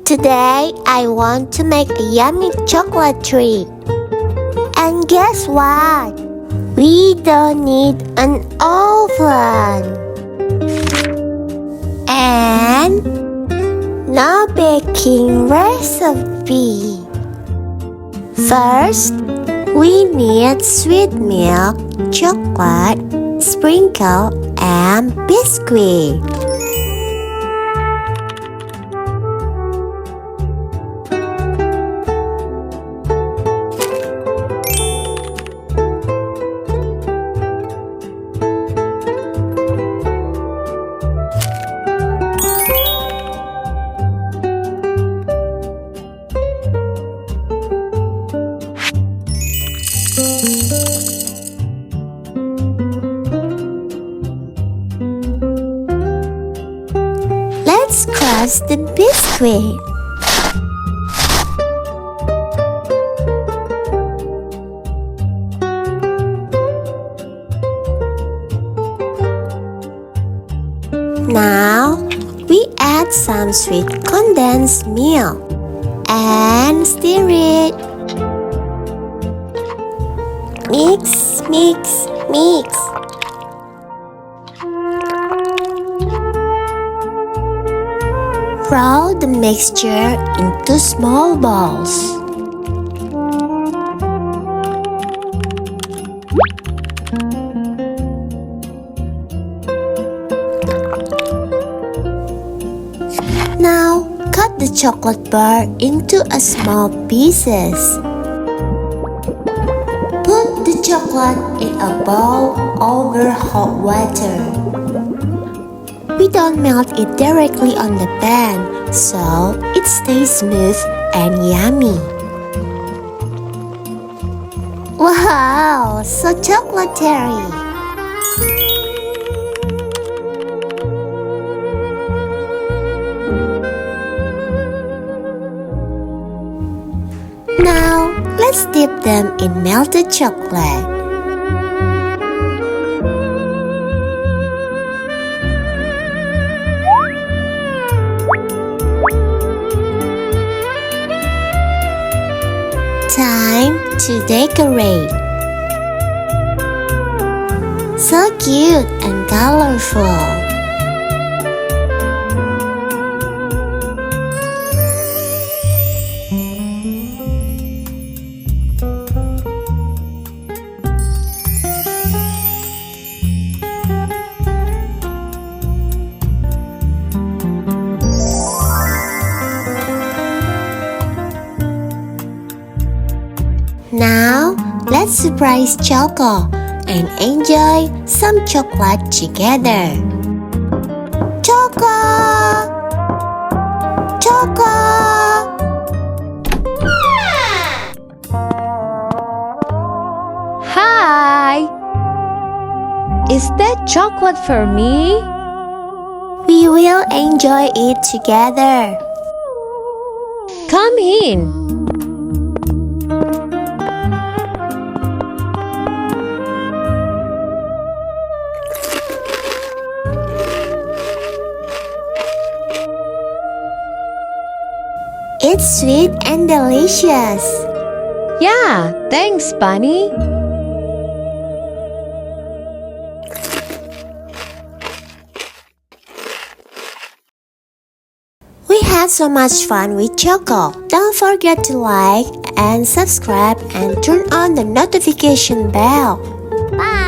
Today, I want to make a yummy chocolate treat. And guess what? We don't need an oven. And no baking recipe. First, we need sweet milk, chocolate, sprinkle, and biscuit. Let's crush the biscuit. Now, we add some sweet condensed milk and stir it. Mix, mix, mix. Roll the mixture into small balls. Now, cut the chocolate bar into a small pieces. Put the chocolate in a bowl over hot water. We don't melt it directly on the pan, so it stays smooth and yummy. Wow, so chocolatey! Now, let's dip them in melted chocolate. Time to decorate. So cute and colorful. Now, let's surprise Choco and enjoy some chocolate together. Choco! Choco! Hi! Is that chocolate for me? We will enjoy it together. Come in. It's sweet and delicious. Yeah, thanks, Bunny. We had so much fun with Choco. Don't forget to like and subscribe and turn on the notification bell. Bye!